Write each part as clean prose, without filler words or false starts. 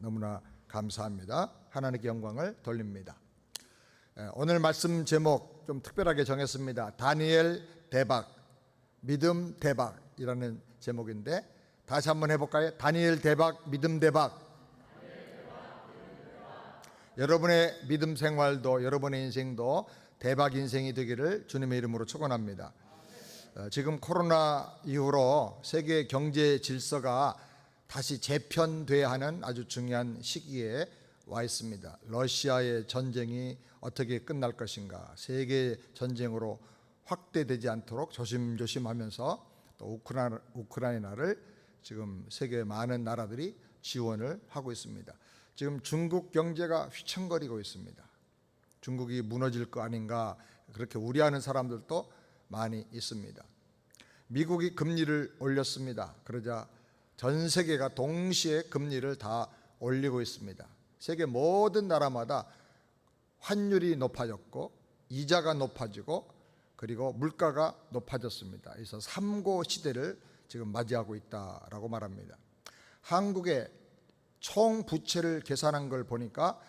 너무나 감사합니다. 하나님께 영광을 돌립니다. 오늘 말씀 제목 좀 특별하게 정했습니다. 다니엘 대박, 믿음 대박이라는 제목인데 다시 한번 해볼까요? 다니엘 대박, 믿음 대박. 여러분의 믿음 생활도 여러분의 인생도 대박 인생이 되기를 주님의 이름으로 축원합니다. 지금 코로나 이후로 세계 경제 질서가 다시 재편돼야 하는 아주 중요한 시기에 와 있습니다. 러시아의 전쟁이 어떻게 끝날 것인가, 세계 전쟁으로 확대되지 않도록 조심조심하면서 또 우크라이나를 지금 세계 많은 나라들이 지원을 하고 있습니다. 지금 중국 경제가 휘청거리고 있습니다. 중국이 무너질 거 아닌가 그렇게 우려하는 사람들도 많이 있습니다. 미국이 금리를 올렸습니다. 그러자 전 세계가 동시에 금리를 다 올리고 있습니다. 세계 모든 나라마다 환율이 높아졌고 이자가 높아지고 그리고 물가가 높아졌습니다. 그래서 삼고 시대를 지금 맞이하고 있다라고 말합니다. 한국의 총 부채를 계산한 걸 보니까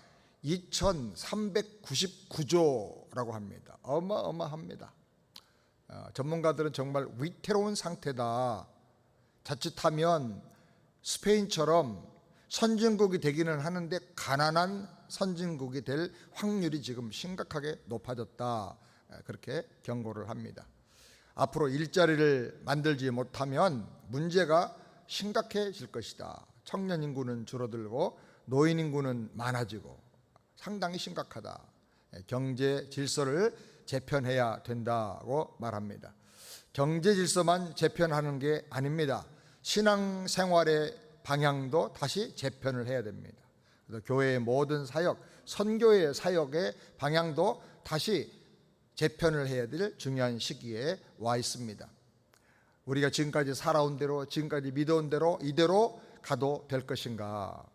2,399조라고 합니다. 어마어마합니다. 전문가들은 정말 위태로운 상태다. 자칫하면 스페인처럼 선진국이 되기는 하는데 가난한 선진국이 될 확률이 지금 심각하게 높아졌다. 그렇게 경고를 합니다. 앞으로 일자리를 만들지 못하면 문제가 심각해질 것이다. 청년 인구는 줄어들고 노인 인구는 많아지고 상당히 심각하다. 경제 질서를 재편해야 된다고 말합니다. 경제 질서만 재편하는 게 아닙니다. 신앙생활의 방향도 다시 재편을 해야 됩니다. 그래서 교회의 모든 사역, 선교의 사역의 방향도 다시 재편을 해야 될 중요한 시기에 와 있습니다. 우리가 지금까지 살아온 대로, 지금까지 믿어온 대로 이대로 가도 될 것인가?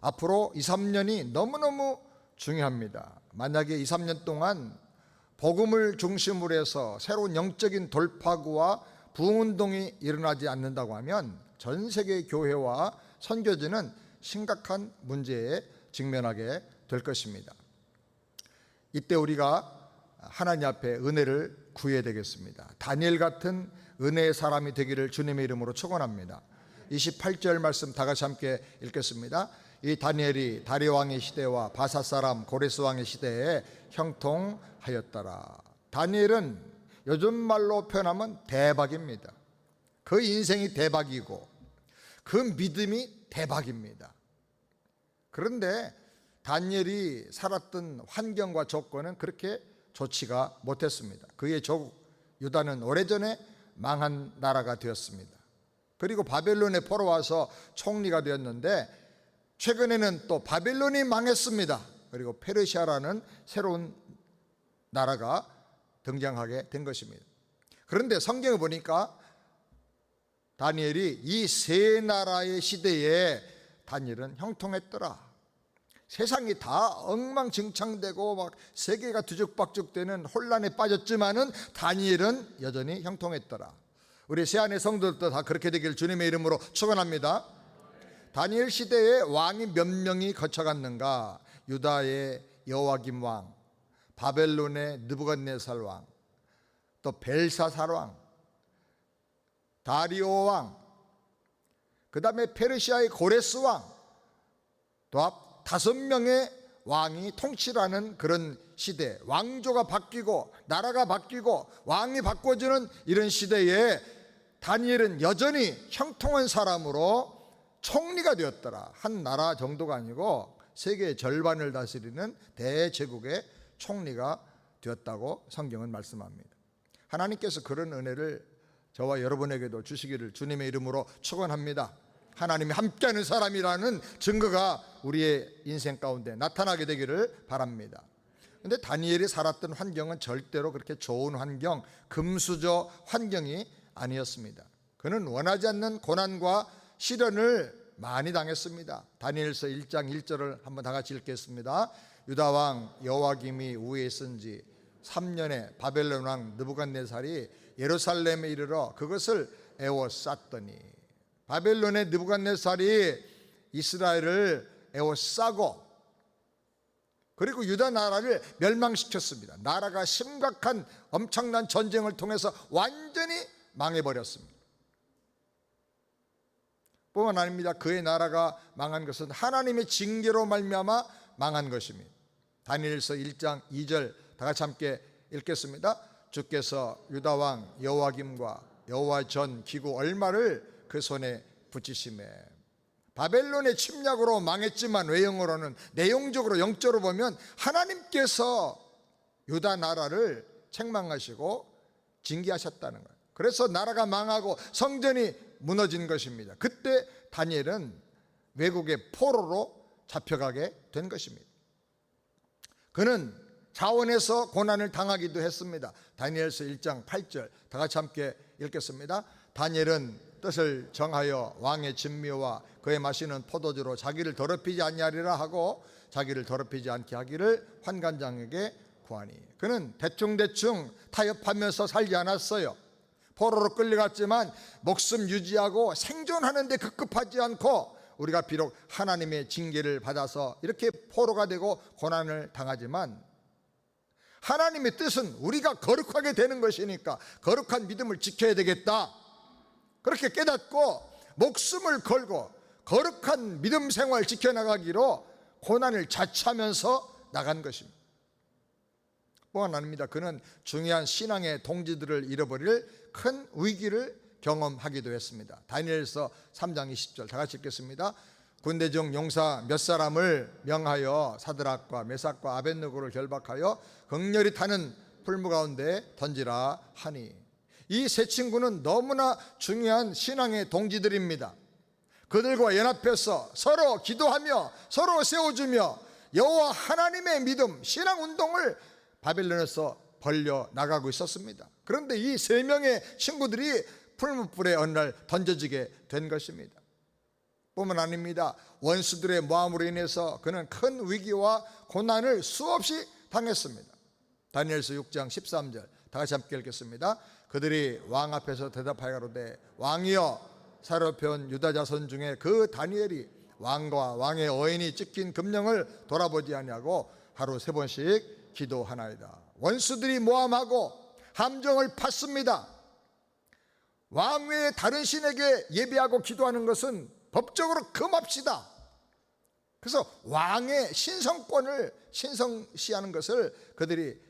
앞으로 2, 3년이 너무너무 중요합니다. 만약에 2, 3년 동안 복음을 중심으로 해서 새로운 영적인 돌파구와 부흥운동이 일어나지 않는다고 하면 전 세계 교회와 선교지는 심각한 문제에 직면하게 될 것입니다. 이때 우리가 하나님 앞에 은혜를 구해야 되겠습니다. 다니엘 같은 은혜의 사람이 되기를 주님의 이름으로 축원합니다. 28절 말씀 다 같이 함께 읽겠습니다. 이 다니엘이 다리오 왕의 시대와 바사 사람 고레스 왕의 시대에 형통하였더라. 다니엘은 요즘 말로 표현하면 대박입니다. 그 인생이 대박이고 그 믿음이 대박입니다. 그런데 다니엘이 살았던 환경과 조건은 그렇게 좋지가 못했습니다. 그의 조국 유다는 오래전에 망한 나라가 되었습니다. 그리고 바벨론에 포로 와서 총리가 되었는데 최근에는 또 바벨론이 망했습니다. 그리고 페르시아라는 새로운 나라가 등장하게 된 것입니다. 그런데 성경에 보니까 다니엘이 이 세 나라의 시대에 다니엘은 형통했더라. 세상이 다 엉망진창되고 막 세계가 뒤죽박죽되는 혼란에 빠졌지만은 다니엘은 여전히 형통했더라. 우리 새안의 성도들도 다 그렇게 되길 주님의 이름으로 축원합니다. 다니엘 시대에 왕이 몇 명이 거쳐갔는가? 유다의 여호와김 왕, 바벨론의 느부갓네살 왕, 또 벨사살 왕, 다리오 왕, 그 다음에 페르시아의 고레스 왕, 또 5명의 왕이 통치라는 그런 시대, 왕조가 바뀌고 나라가 바뀌고 왕이 바꿔지는 이런 시대에 다니엘은 여전히 형통한 사람으로 총리가 되었더라. 한 나라 정도가 아니고 세계의 절반을 다스리는 대제국의 총리가 되었다고 성경은 말씀합니다. 하나님께서 그런 은혜를 저와 여러분에게도 주시기를 주님의 이름으로 축원합니다. 하나님이 함께하는 사람이라는 증거가 우리의 인생 가운데 나타나게 되기를 바랍니다. 그런데 다니엘이 살았던 환경은 절대로 그렇게 좋은 환경, 금수저 환경이 아니었습니다. 그는 원하지 않는 고난과 시련을 많이 당했습니다. 다니엘서 1장 1절을 한번 다 같이 읽겠습니다. 유다 왕 여호와김이 우위에 있은 지 3년에 바벨론 왕 느부갓네살이 예루살렘에 이르러 그것을 에워쌌더니, 바벨론의 느부갓네살이 이스라엘을 에워싸고 그리고 유다 나라를 멸망시켰습니다. 나라가 심각한 엄청난 전쟁을 통해서 완전히 망해버렸습니다. 뿐만 아닙니다. 그의 나라가 망한 것은 하나님의 징계로 말미암아 망한 것입니다. 다니엘서 1장 2절 다 같이 함께 읽겠습니다. 주께서 유다 왕 여호야김과 여호와 전 기구 얼마를 그 손에 붙이심에. 바벨론의 침략으로 망했지만 외형으로는, 내용적으로 영적으로 보면 하나님께서 유다 나라를 책망하시고 징계하셨다는 거예요. 그래서 나라가 망하고 성전이 무너진 것입니다. 그때 다니엘은 외국의 포로로 잡혀가게 된 것입니다. 그는 자원에서 고난을 당하기도 했습니다. 다니엘서 1장 8절 다 같이 함께 읽겠습니다. 다니엘은 뜻을 정하여 왕의 진미와 그의 마시는 포도주로 자기를 더럽히지 아니하리라 하고 자기를 더럽히지 않게 하기를 환관장에게 구하니. 그는 대충대충 타협하면서 살지 않았어요. 포로로 끌려갔지만 목숨 유지하고 생존하는 데 급급하지 않고, 우리가 비록 하나님의 징계를 받아서 이렇게 포로가 되고 고난을 당하지만 하나님의 뜻은 우리가 거룩하게 되는 것이니까 거룩한 믿음을 지켜야 되겠다, 그렇게 깨닫고 목숨을 걸고 거룩한 믿음 생활 지켜나가기로 고난을 자처하면서 나간 것입니다. 뿐만 아닙니다. 그는 중요한 신앙의 동지들을 잃어버릴 큰 위기를 경험하기도 했습니다. 다니엘서 3장 20절 다 같이 읽겠습니다. 군대 중 용사 몇 사람을 명하여 사드락과 메삭과 아벳느고를 결박하여 극렬히 타는 풀무 가운데 던지라 하니. 이 세 친구는 너무나 중요한 신앙의 동지들입니다. 그들과 연합해서 서로 기도하며 서로 세워주며 여호와 하나님의 믿음, 신앙 운동을 바벨론에서 벌려 나가고 있었습니다. 그런데 이 세 명의 친구들이 풀무불에 어느 날 던져지게 된 것입니다. 뿐만 아닙니다. 원수들의 모함으로 인해서 그는 큰 위기와 고난을 수없이 당했습니다. 다니엘서 6장 13절 다 같이 함께 읽겠습니다. 그들이 왕 앞에서 대답하여 가로되 왕이여, 사로펴온 유다 자손 중에 그 다니엘이 왕과 왕의 어인이 찍힌 금령을 돌아보지 아니하고 하루 3번씩 기도하나이다. 원수들이 모함하고 함정을 팠습니다. 왕 외에 다른 신에게 예배하고 기도하는 것은 법적으로 금합시다. 그래서 왕의 신성권을 신성시하는 것을 그들이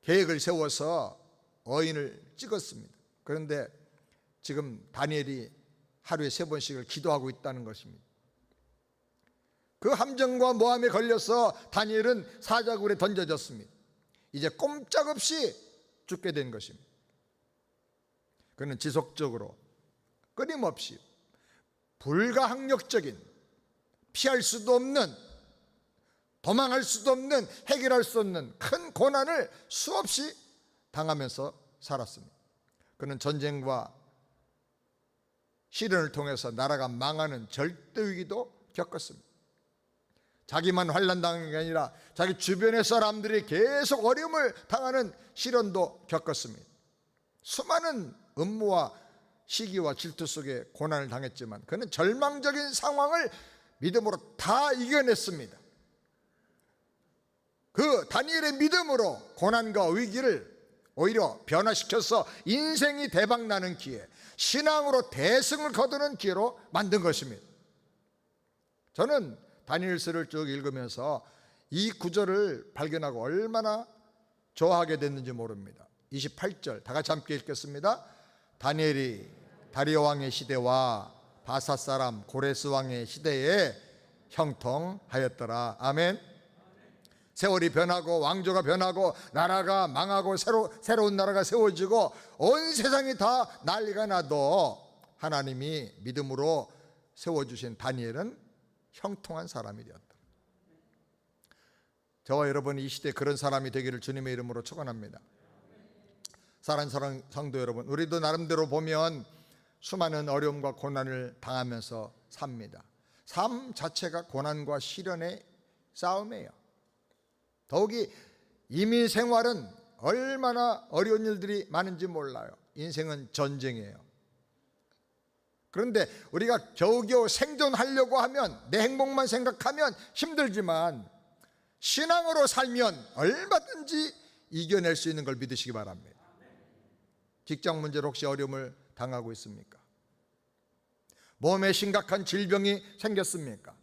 계획을 세워서 어인을 찍었습니다. 그런데 지금 다니엘이 하루에 3번씩을 기도하고 있다는 것입니다. 그 함정과 모함에 걸려서 다니엘은 사자굴에 던져졌습니다. 이제 꼼짝없이 죽게 된 것입니다. 그는 지속적으로 끊임없이 불가항력적인, 피할 수도 없는, 도망할 수도 없는, 해결할 수 없는 큰 고난을 수없이 당하면서 살았습니다. 그는 전쟁과 시련을 통해서 나라가 망하는 절대 위기도 겪었습니다. 자기만 환난 당한 게 아니라 자기 주변의 사람들이 계속 어려움을 당하는 시련도 겪었습니다. 수많은 음모와 시기와 질투 속에 고난을 당했지만 그는 절망적인 상황을 믿음으로 다 이겨냈습니다. 그 다니엘의 믿음으로 고난과 위기를 오히려 변화시켜서 인생이 대박나는 기회, 신앙으로 대승을 거두는 기회로 만든 것입니다. 저는 다니엘서를 쭉 읽으면서 이 구절을 발견하고 얼마나 좋아하게 됐는지 모릅니다. 28절 다 같이 함께 읽겠습니다. 다니엘이 다리오 왕의 시대와 바사 사람 고레스 왕의 시대에 형통하였더라. 아멘. 세월이 변하고 왕조가 변하고 나라가 망하고 새로운 나라가 세워지고 온 세상이 다 난리가 나도 하나님이 믿음으로 세워주신 다니엘은 형통한 사람이 되었다. 저와 여러분이 이 시대에 그런 사람이 되기를 주님의 이름으로 축원합니다. 사랑하는 성도 여러분, 우리도 나름대로 보면 수많은 어려움과 고난을 당하면서 삽니다. 삶 자체가 고난과 시련의 싸움이에요. 더욱이 이민 생활은 얼마나 어려운 일들이 많은지 몰라요. 인생은 전쟁이에요. 그런데 우리가 겨우겨우 생존하려고 하면, 내 행복만 생각하면 힘들지만 신앙으로 살면 얼마든지 이겨낼 수 있는 걸 믿으시기 바랍니다. 직장 문제로 혹시 어려움을 당하고 있습니까? 몸에 심각한 질병이 생겼습니까?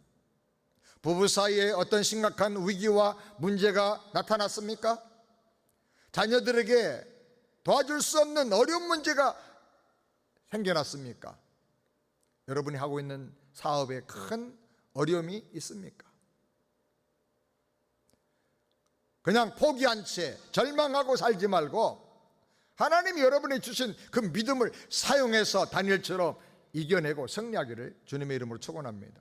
부부 사이에 어떤 심각한 위기와 문제가 나타났습니까? 자녀들에게 도와줄 수 없는 어려운 문제가 생겨났습니까? 여러분이 하고 있는 사업에 큰 어려움이 있습니까? 그냥 포기한 채 절망하고 살지 말고 하나님이 여러분이 주신 그 믿음을 사용해서 다니엘처럼 이겨내고 승리하기를 주님의 이름으로 축원합니다.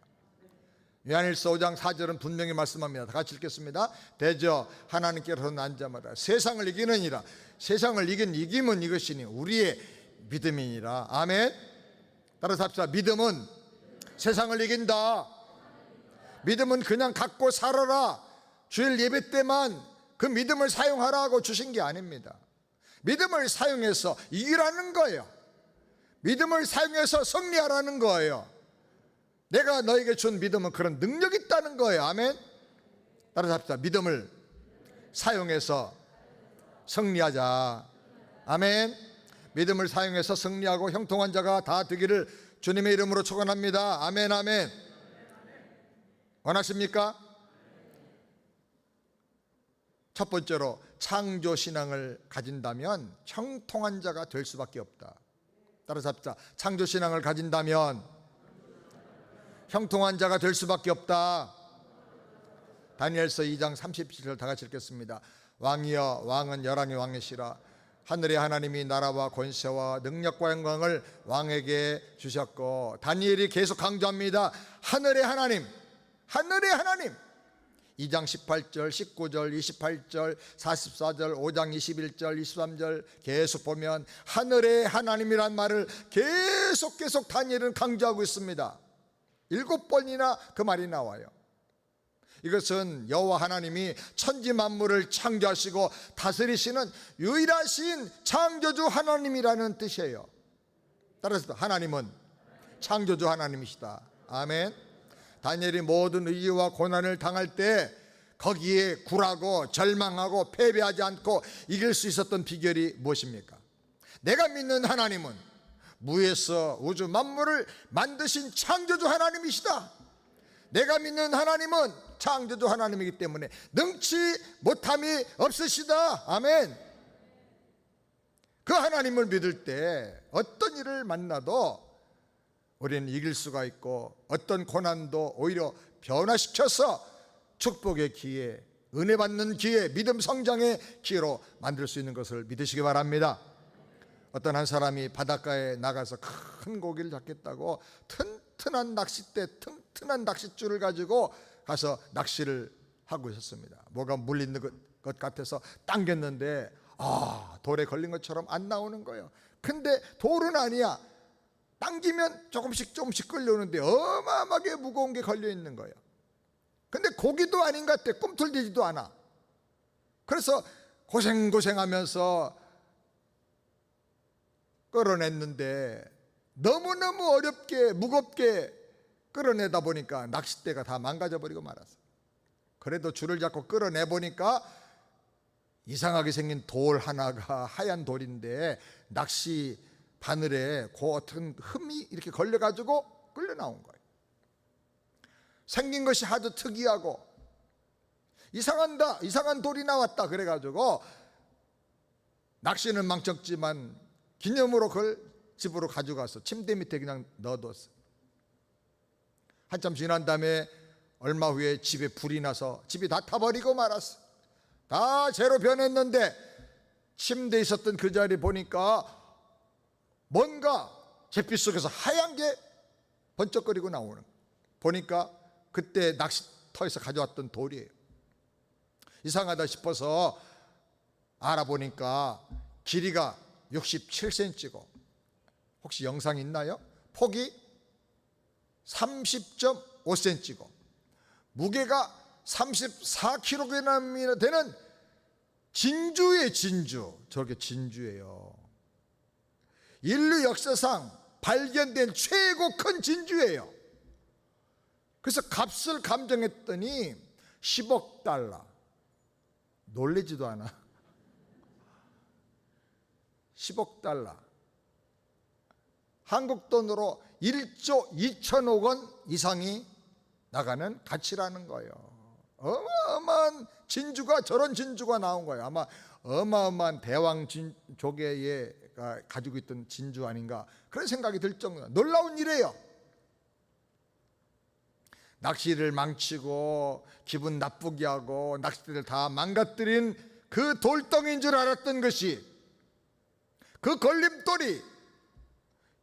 요한일서 5장 4절은 분명히 말씀합니다. 다 같이 읽겠습니다. 대저 하나님께로서 난 자마다 세상을 이기느니라. 세상을 이김은 이것이니 우리의 믿음이니라. 아멘. 따라서 합시다. 믿음은 세상을 이긴다. 믿음은 그냥 갖고 살아라, 주일 예배 때만 그 믿음을 사용하라고 주신 게 아닙니다. 믿음을 사용해서 이기라는 거예요. 믿음을 사용해서 승리하라는 거예요. 내가 너에게 준 믿음은 그런 능력이 있다는 거예요. 아멘. 따라서 합시다. 믿음을 사용해서 승리하자. 아멘. 믿음을 사용해서 승리하고 형통한 자가 다 되기를 주님의 이름으로 축원합니다. 아멘. 아멘. 원하십니까? 첫 번째로 창조신앙을 가진다면 형통한 자가 될 수밖에 없다. 따라서 합시다. 창조신앙을 가진다면 형통한 자가 될 수밖에 없다. 다니엘서 2장 37절 다 같이 읽겠습니다. 왕이여, 왕은 열왕의 왕이시라. 하늘의 하나님이 나라와 권세와 능력과 영광을 왕에게 주셨고, 다니엘이 계속 강조합니다. 하늘의 하나님, 하늘의 하나님. 2장 18절, 19절, 28절, 44절, 5장 21절, 23절 계속 보면 하늘의 하나님이란 말을 계속 다니엘은 강조하고 있습니다. 7번이나 그 말이 나와요. 이것은 여호와 하나님이 천지 만물을 창조하시고 다스리시는 유일하신 창조주 하나님이라는 뜻이에요. 따라서 하나님은 창조주 하나님이시다. 아멘. 다니엘이 모든 위기와 고난을 당할 때 거기에 굴하고 절망하고 패배하지 않고 이길 수 있었던 비결이 무엇입니까? 내가 믿는 하나님은 무에서 우주 만물을 만드신 창조주 하나님이시다. 내가 믿는 하나님은 창조주 하나님이기 때문에 능치 못함이 없으시다. 아멘. 그 하나님을 믿을 때 어떤 일을 만나도 우리는 이길 수가 있고, 어떤 고난도 오히려 변화시켜서 축복의 기회, 은혜 받는 기회, 믿음 성장의 기회로 만들 수 있는 것을 믿으시기 바랍니다. 어떤 한 사람이 바닷가에 나가서 큰 고기를 잡겠다고 튼튼한 낚싯대, 튼튼한 낚싯줄을 가지고 가서 낚시를 하고 있었습니다. 뭐가 물리는 것 같아서 당겼는데 돌에 걸린 것처럼 안 나오는 거예요. 근데 돌은 아니야. 당기면 조금씩 끌려오는데 어마어마하게 무거운 게 걸려 있는 거예요. 근데 고기도 아닌 것 같아. 꿈틀대지도 않아. 그래서 고생하면서 끌어냈는데 너무너무 어렵게 무겁게 끌어내다 보니까 낚싯대가 다 망가져버리고 말았어. 그래도 줄을 잡고 끌어내보니까 이상하게 생긴 돌 하나가 하얀 돌인데 낚시 바늘에 그 어떤 흠이 이렇게 걸려가지고 끌려 나온 거예요. 생긴 것이 하도 특이하고 이상한 돌이 나왔다 그래가지고 낚시는 망쳤지만 기념으로 그걸 집으로 가져가서 침대 밑에 그냥 넣어뒀어. 한참 지난 다음에 얼마 후에 집에 불이 나서 집이 다 타버리고 말았어. 다 재로 변했는데 침대에 있었던 그 자리 보니까 뭔가 잿빛 속에서 하얀 게 번쩍거리고 나오는 거예요. 보니까 그때 낚시터에서 가져왔던 돌이에요. 이상하다 싶어서 알아보니까 길이가 67cm고 혹시 영상 있나요? 폭이 30.5cm고 무게가 34kg이나 되는 진주예요. 진주. 저렇게 진주예요. 인류 역사상 발견된 최고 큰 진주예요. 그래서 값을 감정했더니 10억 달러. 놀래지도 않아. 10억 달러. 한국 돈으로 1조 2천억 원 이상이 나가는 가치라는 거예요. 어마어마한 진주가, 저런 진주가 나온 거예요. 아마 어마어마한 대왕 조개에 가지고 있던 진주 아닌가, 그런 생각이 들 정도로 놀라운 일이에요. 낚시를 망치고 기분 나쁘게 하고 낚싯대를 다 망가뜨린 그 돌덩이인 줄 알았던 것이, 그 걸림돌이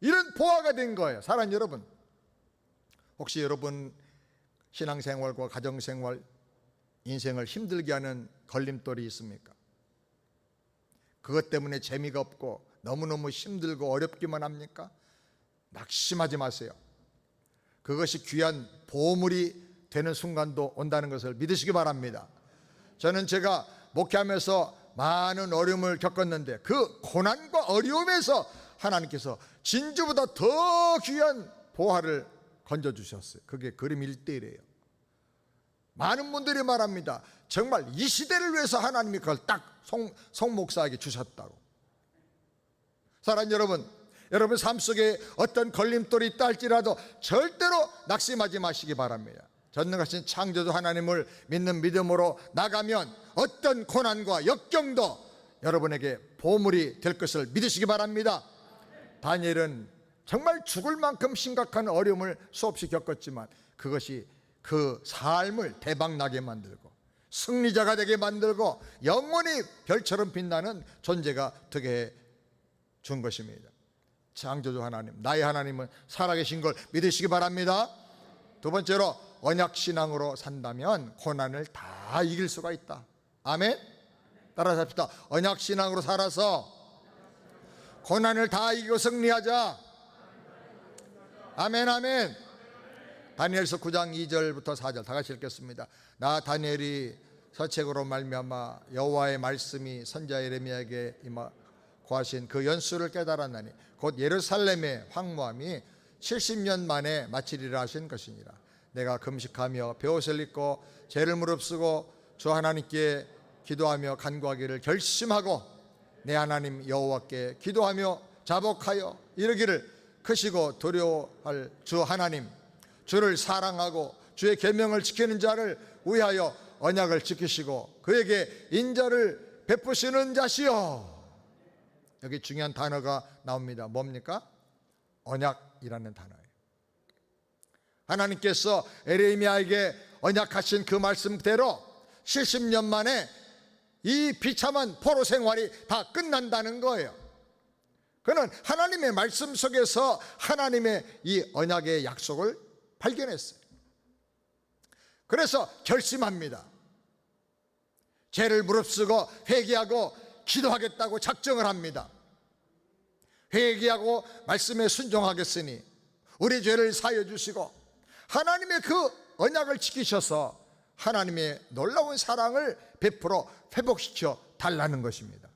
이런 보화가 된 거예요. 사랑 여러분, 혹시 여러분 신앙생활과 가정생활, 인생을 힘들게 하는 걸림돌이 있습니까? 그것 때문에 재미가 없고 너무너무 힘들고 어렵기만 합니까? 낙심하지 마세요. 그것이 귀한 보물이 되는 순간도 온다는 것을 믿으시기 바랍니다. 저는 제가 목회하면서 많은 어려움을 겪었는데 그 고난과 어려움에서 하나님께서 진주보다 더 귀한 보화를 건져주셨어요. 그게 그림 1대1이에요. 많은 분들이 말합니다. 정말 이 시대를 위해서 하나님이 그걸 딱 송 목사에게 주셨다고. 사랑하는 여러분, 여러분 삶 속에 어떤 걸림돌이 있다 할지라도 절대로 낙심하지 마시기 바랍니다. 전능하신 창조주 하나님을 믿는 믿음으로 나가면 어떤 고난과 역경도 여러분에게 보물이 될 것을 믿으시기 바랍니다. 다니엘은 정말 죽을 만큼 심각한 어려움을 수없이 겪었지만 그것이 그 삶을 대박나게 만들고 승리자가 되게 만들고 영원히 별처럼 빛나는 존재가 되게 준 것입니다. 창조주 하나님, 나의 하나님은 살아계신 걸 믿으시기 바랍니다. 두 번째로, 언약신앙으로 산다면 고난을 다 이길 수가 있다. 아멘. 따라서 합시다. 언약신앙으로 살아서 고난을 다 이기고 승리하자. 아멘, 아멘. 다니엘서 9장 2절부터 4절 다 같이 읽겠습니다. 나 다니엘이 서책으로 말미암아 여호와의 말씀이 선지자 예레미야에게 고하신 그 연수를 깨달았나니 곧 예루살렘의 황무함이 70년 만에 마치리라 하신 것이니라. 내가 금식하며 베옷을 입고 죄를 무릅쓰고 주 하나님께 기도하며 간구하기를 결심하고 내 하나님 여호와께 기도하며 자복하여 이르기를 크시고 두려워할 주 하나님, 주를 사랑하고 주의 계명을 지키는 자를 위하여 언약을 지키시고 그에게 인자를 베푸시는 자시여. 여기 중요한 단어가 나옵니다. 뭡니까? 언약이라는 단어예요. 하나님께서 에레미야에게 언약하신 그 말씀대로 70년 만에 이 비참한 포로 생활이 다 끝난다는 거예요. 그는 하나님의 말씀 속에서 하나님의 이 언약의 약속을 발견했어요. 그래서 결심합니다. 죄를 무릅쓰고 회개하고 기도하겠다고 작정을 합니다. 회개하고 말씀에 순종하겠으니 우리 죄를 사하여 주시고 하나님의 그 언약을 지키셔서 하나님의 놀라운 사랑을 베풀어 회복시켜 달라는 것입니다.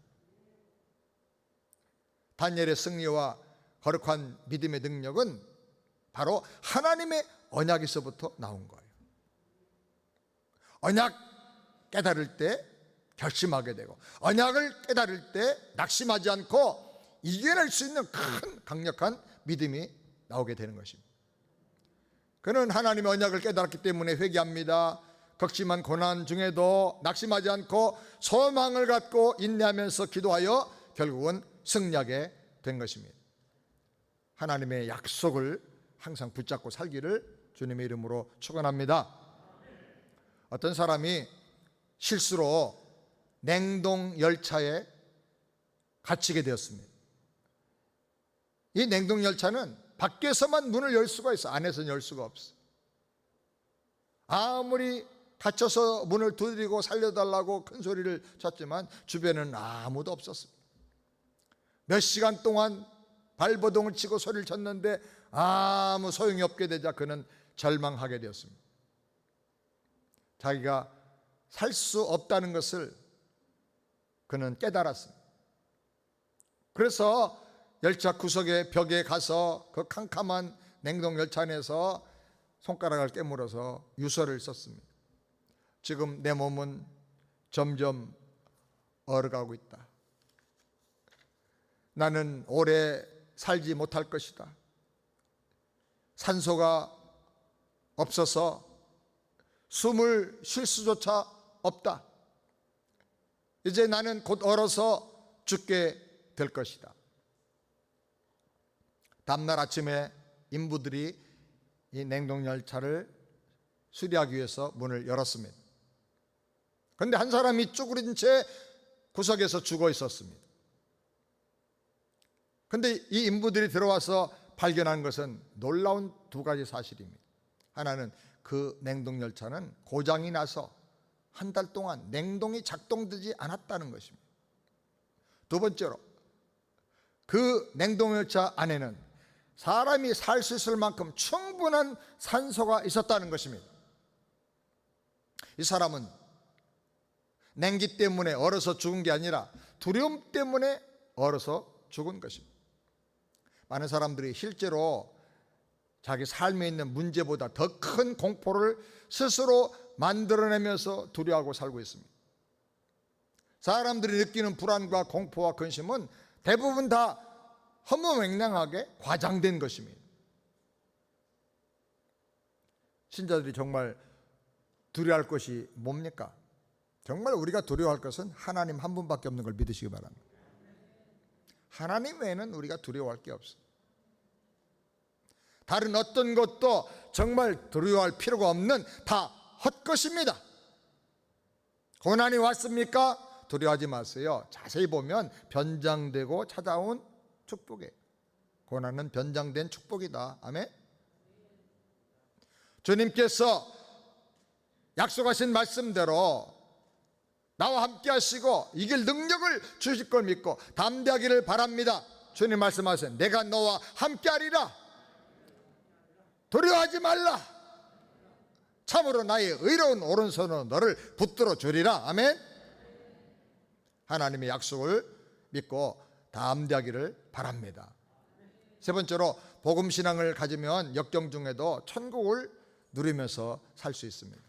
다니엘의 승리와 거룩한 믿음의 능력은 바로 하나님의 언약에서부터 나온 거예요. 언약 깨달을 때 결심하게 되고 언약을 깨달을 때 낙심하지 않고 이겨낼 수 있는 큰 강력한 믿음이 나오게 되는 것입니다. 그는 하나님의 언약을 깨달았기 때문에 회개합니다. 극심한 고난 중에도 낙심하지 않고 소망을 갖고 인내하면서 기도하여 결국은 승리하게 된 것입니다. 하나님의 약속을 항상 붙잡고 살기를 주님의 이름으로 축원합니다. 어떤 사람이 실수로 냉동 열차에 갇히게 되었습니다. 이 냉동 열차는 밖에서만 문을 열 수가 있어. 안에서는 열 수가 없어. 아무리 갇혀서 문을 두드리고 살려달라고 큰 소리를 쳤지만 주변에는 아무도 없었습니다. 몇 시간 동안 발버둥을 치고 소리를 쳤는데 아무 소용이 없게 되자 그는 절망하게 되었습니다. 자기가 살 수 없다는 것을 그는 깨달았습니다. 그래서 열차 구석의 벽에 가서 그 캄캄한 냉동 열차 안에서 손가락을 깨물어서 유서를 썼습니다. 지금 내 몸은 점점 얼어가고 있다. 나는 오래 살지 못할 것이다. 산소가 없어서 숨을 쉴 수조차 없다. 이제 나는 곧 얼어서 죽게 될 것이다. 다음날 아침에 인부들이 이 냉동열차를 수리하기 위해서 문을 열었습니다. 그런데 한 사람이 쭈그린 채 구석에서 죽어 있었습니다. 그런데 이 인부들이 들어와서 발견한 것은 놀라운 두 가지 사실입니다. 하나는 그 냉동열차는 고장이 나서 한 달 동안 냉동이 작동되지 않았다는 것입니다. 두 번째로 그 냉동열차 안에는 사람이 살 수 있을 만큼 충분한 산소가 있었다는 것입니다. 이 사람은 냉기 때문에 얼어서 죽은 게 아니라 두려움 때문에 얼어서 죽은 것입니다. 많은 사람들이 실제로 자기 삶에 있는 문제보다 더 큰 공포를 스스로 만들어내면서 두려워하고 살고 있습니다. 사람들이 느끼는 불안과 공포와 근심은 대부분 다 허무맹랑하게 과장된 것입니다. 신자들이 정말 두려워할 것이 뭡니까? 정말 우리가 두려워할 것은 하나님 한 분밖에 없는 걸 믿으시기 바랍니다. 하나님 외에는 우리가 두려워할 게 없어요. 다른 어떤 것도 정말 두려워할 필요가 없는 다 헛것입니다. 고난이 왔습니까? 두려워하지 마세요. 자세히 보면 변장되고 찾아온 축복이에요. 고난은 변장된 축복이다. 아멘. 주님께서 약속하신 말씀대로 나와 함께 하시고 이길 능력을 주실 걸 믿고 담대하기를 바랍니다. 주님 말씀하세요. 내가 너와 함께 하리라. 두려워하지 말라. 참으로 나의 의로운 오른손으로 너를 붙들어 주리라. 아멘. 하나님의 약속을 믿고 담대하기를 바랍니다. 세 번째로 복음신앙을 가지면 역경 중에도 천국을 누리면서 살 수 있습니다.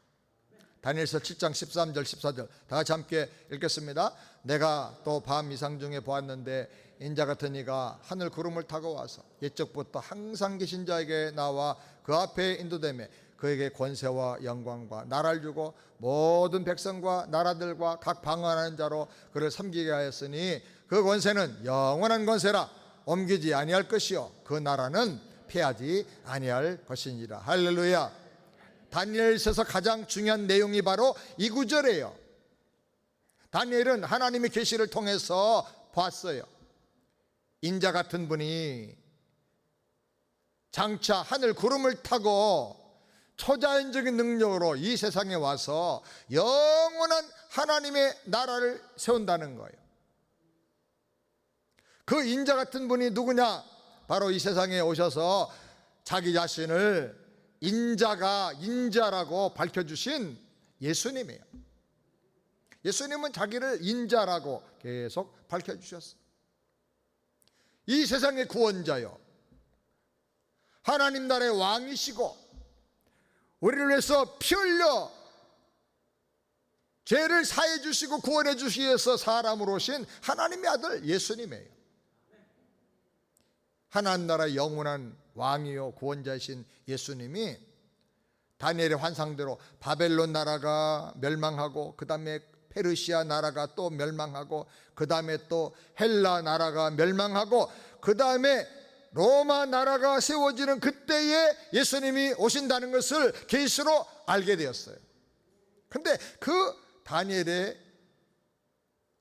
다니엘서 7장 13절 14절 다 같이 함께 읽겠습니다. 내가 또 밤 이상 중에 보았는데 인자 같은 이가 하늘 구름을 타고 와서 옛적부터 항상 계신 자에게 나와 그 앞에 인도되며 그에게 권세와 영광과 나라를 주고 모든 백성과 나라들과 각 방언하는 자로 그를 섬기게 하였으니 그 권세는 영원한 권세라 옮기지 아니할 것이요 그 나라는 패하지 아니할 것이니라. 할렐루야. 다니엘서에서 가장 중요한 내용이 바로 이 구절이에요. 다니엘은 하나님의 계시를 통해서 봤어요. 인자 같은 분이 장차 하늘 구름을 타고 초자연적인 능력으로 이 세상에 와서 영원한 하나님의 나라를 세운다는 거예요. 그 인자 같은 분이 누구냐? 바로 이 세상에 오셔서 자기 자신을 인자라고 밝혀주신 예수님이에요. 예수님은 자기를 인자라고 계속 밝혀주셨어요. 이 세상의 구원자요, 하나님 나라의 왕이시고 우리를 위해서 피 흘려 죄를 사해 주시고 구원해 주시기 위해서 사람으로 오신 하나님의 아들 예수님이에요. 하나님 나라의 영원한 왕이요 구원자이신 예수님이 다니엘의 환상대로 바벨론 나라가 멸망하고 그 다음에 페르시아 나라가 또 멸망하고 그 다음에 또 헬라 나라가 멸망하고 그 다음에 로마 나라가 세워지는 그때에 예수님이 오신다는 것을 계시로 알게 되었어요. 그런데 그 다니엘의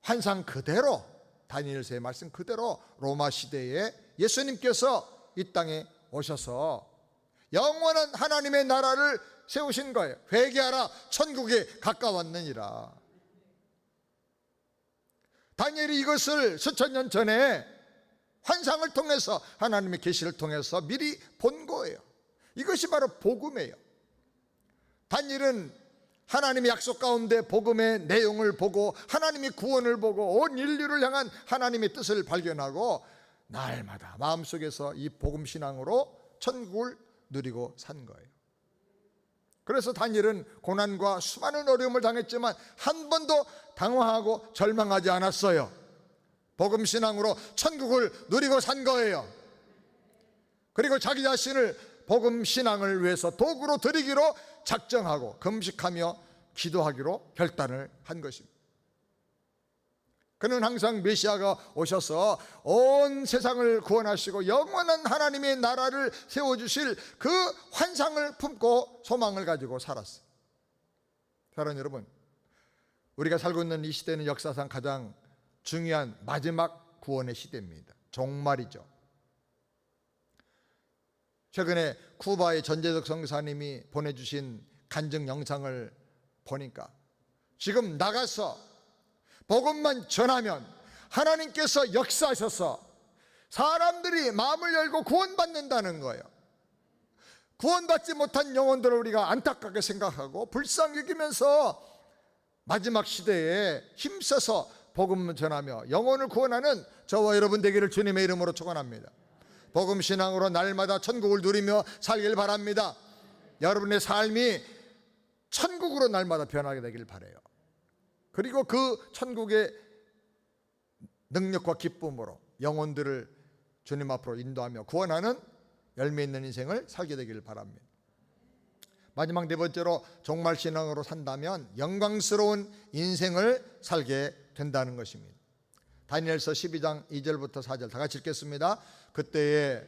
환상 그대로, 다니엘서의 말씀 그대로 로마 시대에 예수님께서 이 땅에 오셔서 영원한 하나님의 나라를 세우신 거예요. 회개하라, 천국에 가까웠느니라. 다니엘이 이것을 수천 년 전에 환상을 통해서, 하나님의 계시를 통해서 미리 본 거예요. 이것이 바로 복음이에요. 다니엘은 하나님의 약속 가운데 복음의 내용을 보고 하나님의 구원을 보고 온 인류를 향한 하나님의 뜻을 발견하고 날마다 마음속에서 이 복음 신앙으로 천국을 누리고 산 거예요. 그래서 다니엘은 고난과 수많은 어려움을 당했지만 한 번도 당황하고 절망하지 않았어요. 복음 신앙으로 천국을 누리고 산 거예요. 그리고 자기 자신을 복음 신앙을 위해서 도구로 드리기로 작정하고 금식하며 기도하기로 결단을 한 것입니다. 그는 항상 메시아가 오셔서 온 세상을 구원하시고 영원한 하나님의 나라를 세워주실 그 환상을 품고 소망을 가지고 살았어요. 사랑하는 여러분, 우리가 살고 있는 이 시대는 역사상 가장 중요한 마지막 구원의 시대입니다. 종말이죠. 최근에 쿠바의 전재덕 성사님이 보내주신 간증 영상을 보니까 지금 나가서 복음만 전하면 하나님께서 역사하셔서 사람들이 마음을 열고 구원받는다는 거예요. 구원받지 못한 영혼들을 우리가 안타깝게 생각하고 불쌍히 여기면서 마지막 시대에 힘써서 복음을 전하며 영혼을 구원하는 저와 여러분 되기를 주님의 이름으로 축원합니다. 복음 신앙으로 날마다 천국을 누리며 살길 바랍니다. 여러분의 삶이 천국으로 날마다 변하게 되길 바라요. 그리고 그 천국의 능력과 기쁨으로 영혼들을 주님 앞으로 인도하며 구원하는 열매 있는 인생을 살게 되기를 바랍니다. 마지막 네 번째로 종말 신앙으로 산다면 영광스러운 인생을 살게 된다는 것입니다. 다니엘서 12장 2절부터 4절 다 같이 읽겠습니다. 그때에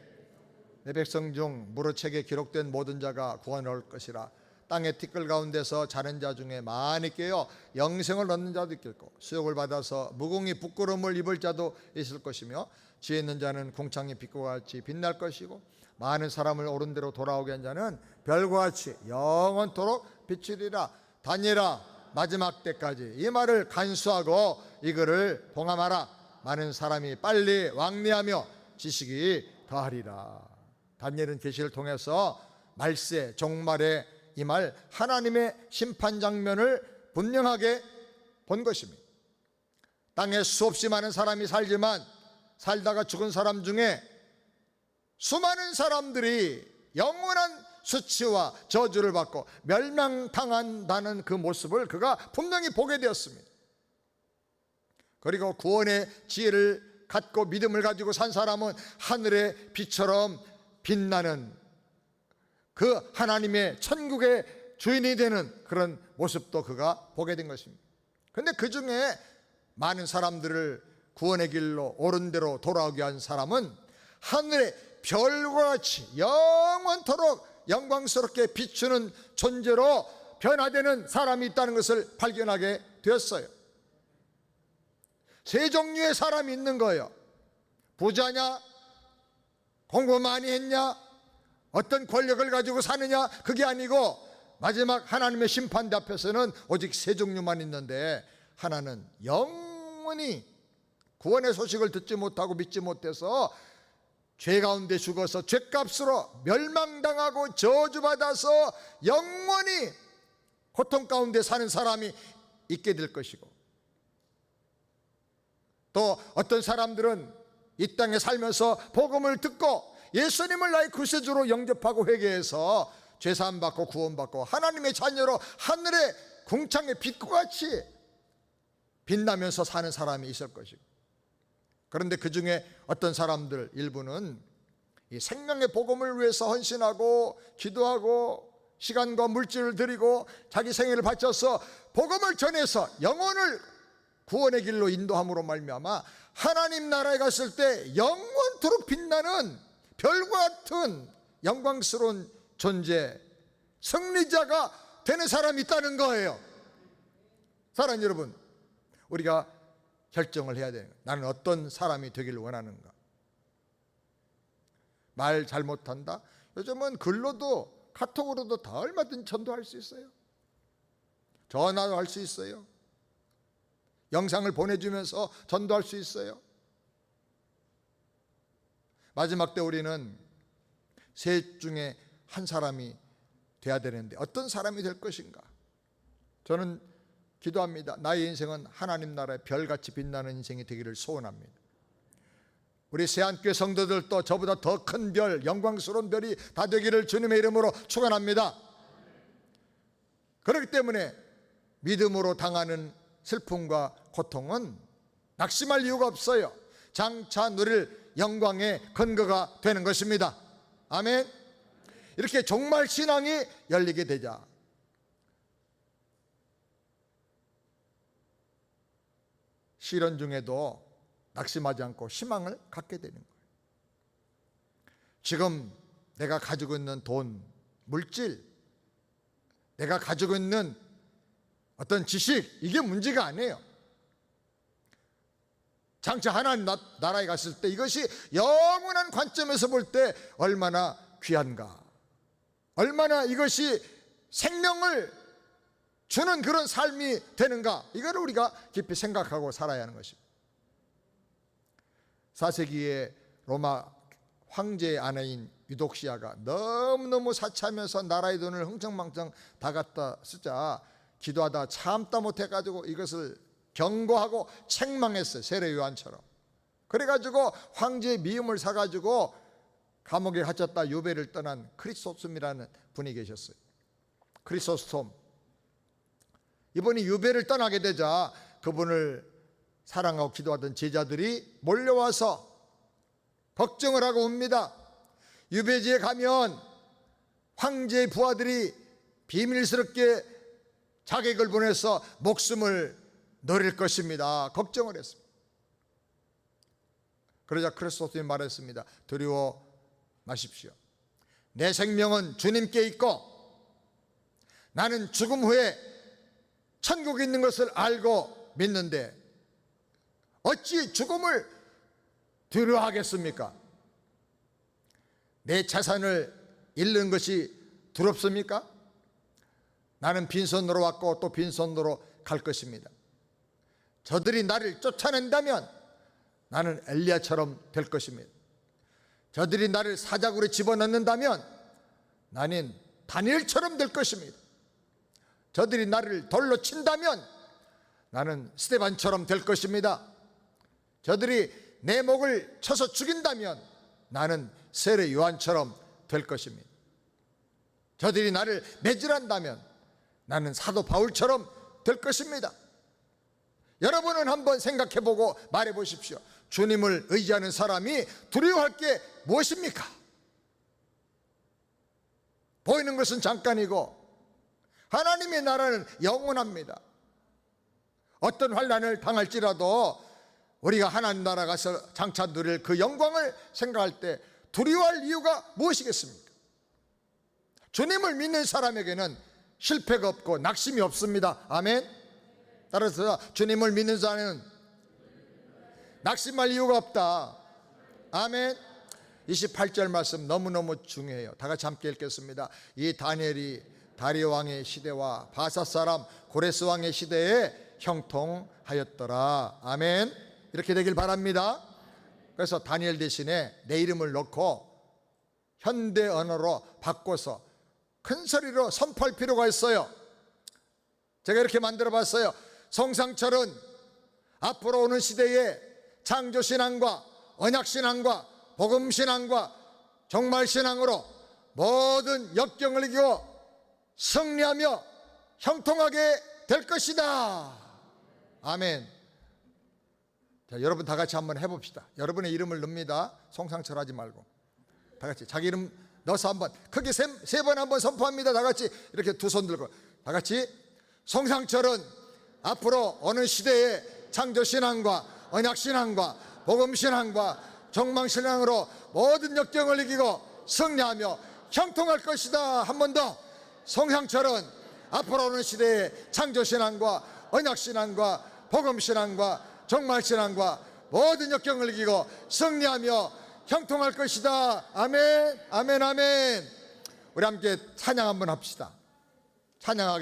내 백성 중 무릇책에 기록된 모든 자가 구원을 얻을 것이라. 땅의 티끌 가운데서 자는 자 중에 많이 깨어 영생을 얻는 자도 있겠고 수욕을 받아서 무궁히 부끄러움을 입을 자도 있을 것이며 지혜 있는 자는 궁창의 빛과 같이 빛날 것이고 많은 사람을 옳은 대로 돌아오게 한 자는 별과 같이 영원토록 비추리라. 다니엘아, 마지막 때까지 이 말을 간수하고 이 글을 봉함하라. 많은 사람이 빨리 왕래하며 지식이 더하리라. 다니엘은 계시를 통해서 말세 종말에 이 말 하나님의 심판 장면을 분명하게 본 것입니다. 땅에 수없이 많은 사람이 살지만 살다가 죽은 사람 중에 수많은 사람들이 영원한 수치와 저주를 받고 멸망당한다는 그 모습을 그가 분명히 보게 되었습니다. 그리고 구원의 지혜를 갖고 믿음을 가지고 산 사람은 하늘의 빛처럼 빛나는 그 하나님의 천국의 주인이 되는 그런 모습도 그가 보게 된 것입니다. 그런데 그 중에 많은 사람들을 구원의 길로 옳은 대로 돌아오게 한 사람은 하늘의 별과 같이 영원토록 영광스럽게 비추는 존재로 변화되는 사람이 있다는 것을 발견하게 되었어요. 세 종류의 사람이 있는 거예요. 부자냐, 공부 많이 했냐, 어떤 권력을 가지고 사느냐, 그게 아니고 마지막 하나님의 심판대 앞에서는 오직 세 종류만 있는데, 하나는 영원히 구원의 소식을 듣지 못하고 믿지 못해서 죄 가운데 죽어서 죄값으로 멸망당하고 저주받아서 영원히 고통 가운데 사는 사람이 있게 될 것이고, 또 어떤 사람들은 이 땅에 살면서 복음을 듣고 예수님을 나의 구세주로 영접하고 회개해서 죄사함 받고 구원받고 하나님의 자녀로 하늘의 궁창의 빛과 같이 빛나면서 사는 사람이 있을 것이고, 그런데 그 중에 어떤 사람들 일부는 이 생명의 복음을 위해서 헌신하고 기도하고 시간과 물질을 드리고 자기 생애를 바쳐서 복음을 전해서 영혼을 구원의 길로 인도함으로 말미암아 하나님 나라에 갔을 때 영원토록 빛나는 별과 같은 영광스러운 존재, 승리자가 되는 사람이 있다는 거예요. 사랑하는 여러분, 우리가 결정을 해야 돼요. 나는 어떤 사람이 되기를 원하는가? 말 잘못한다? 요즘은 글로도 카톡으로도 다 얼마든지 전도할 수 있어요. 전화도 할 수 있어요. 영상을 보내주면서 전도할 수 있어요. 마지막 때 우리는 셋 중에 한 사람이 돼야 되는데 어떤 사람이 될 것인가? 저는 기도합니다. 나의 인생은 하나님 나라의 별같이 빛나는 인생이 되기를 소원합니다. 우리 세안교회 성도들도 저보다 더 큰 별, 영광스러운 별이 다 되기를 주님의 이름으로 축원합니다. 그렇기 때문에 믿음으로 당하는 슬픔과 고통은 낙심할 이유가 없어요. 장차 누릴 영광의 근거가 되는 것입니다. 아멘. 이렇게 종말 신앙이 열리게 되자 시련 중에도 낙심하지 않고 희망을 갖게 되는 거예요. 지금 내가 가지고 있는 돈, 물질, 내가 가지고 있는 어떤 지식, 이게 문제가 아니에요. 장차 하나님 나라에 갔을 때 이것이 영원한 관점에서 볼 때 얼마나 귀한가, 얼마나 이것이 생명을 주는 그런 삶이 되는가, 이거를 우리가 깊이 생각하고 살아야 하는 것입니다. 4세기의 로마 황제의 아내인 유독시아가 너무너무 사치하면서 나라의 돈을 흥청망청 다 갖다 쓰자 기도하다 참다 못해가지고 이것을 경고하고 책망했어요. 세례 요한처럼. 그래가지고 황제의 미움을 사가지고 감옥에 갇혔다 유배를 떠난 크리소스톰이라는 분이 계셨어요. 크리소스톰. 이분이 유배를 떠나게 되자 그분을 사랑하고 기도하던 제자들이 몰려와서 걱정을 하고 옵니다. 유배지에 가면 황제의 부하들이 비밀스럽게 자객을 보내서 목숨을 노릴 것입니다. 걱정을 했습니다. 그러자 크리스토스님이 말했습니다. 두려워 마십시오. 내 생명은 주님께 있고 나는 죽음 후에 천국에 있는 것을 알고 믿는데 어찌 죽음을 두려워하겠습니까? 내 재산을 잃는 것이 두렵습니까? 나는 빈손으로 왔고 또 빈손으로 갈 것입니다. 저들이 나를 쫓아낸다면 나는 엘리야처럼 될 것입니다. 저들이 나를 사자굴에 집어넣는다면 나는 다니엘처럼 될 것입니다. 저들이 나를 돌로 친다면 나는 스데반처럼 될 것입니다. 저들이 내 목을 쳐서 죽인다면 나는 세례 요한처럼 될 것입니다. 저들이 나를 매질한다면 나는 사도 바울처럼 될 것입니다. 여러분은 한번 생각해보고 말해보십시오. 주님을 의지하는 사람이 두려워할 게 무엇입니까? 보이는 것은 잠깐이고 하나님의 나라는 영원합니다. 어떤 환난을 당할지라도 우리가 하나님 나라 가서 장차 누릴 그 영광을 생각할 때 두려워할 이유가 무엇이겠습니까? 주님을 믿는 사람에게는 실패가 없고 낙심이 없습니다. 아멘. 따라서 주님을 믿는 자는 낙심할 이유가 없다. 아멘. 28절 말씀 너무너무 중요해요. 다 같이 함께 읽겠습니다. 이 다니엘이 다리오 왕의 시대와 바사 사람 고레스 왕의 시대에 형통하였더라. 아멘. 이렇게 되길 바랍니다. 그래서 다니엘 대신에 내 이름을 넣고 현대 언어로 바꿔서 큰 소리로 선포할 필요가 있어요. 제가 이렇게 만들어 봤어요. 성상철은 앞으로 오는 시대에 창조신앙과 언약신앙과 복음신앙과 종말신앙으로 모든 역경을 이기고 승리하며 형통하게 될 것이다. 아멘. 자, 여러분 다 같이 한번 해봅시다. 여러분의 이름을 넣습니다. 송상철 하지 말고 다 같이 자기 이름 넣어서 한번 크게 세 번 한번 선포합니다. 다 같이 이렇게 두 손 들고 다 같이 송상철은 앞으로 어느 시대에 창조신앙과 언약신앙과 복음신앙과 종말신앙으로 모든 역경을 이기고 승리하며 형통할 것이다. 한 번 더. 송상철은 앞으로 오는 시대에 창조신앙과 언약신앙과 복음신앙과 종말신앙과 모든 역경을 이기고 승리하며 형통할 것이다. 아멘, 아멘, 아멘. 우리 함께 찬양 한번 합시다. 찬양하기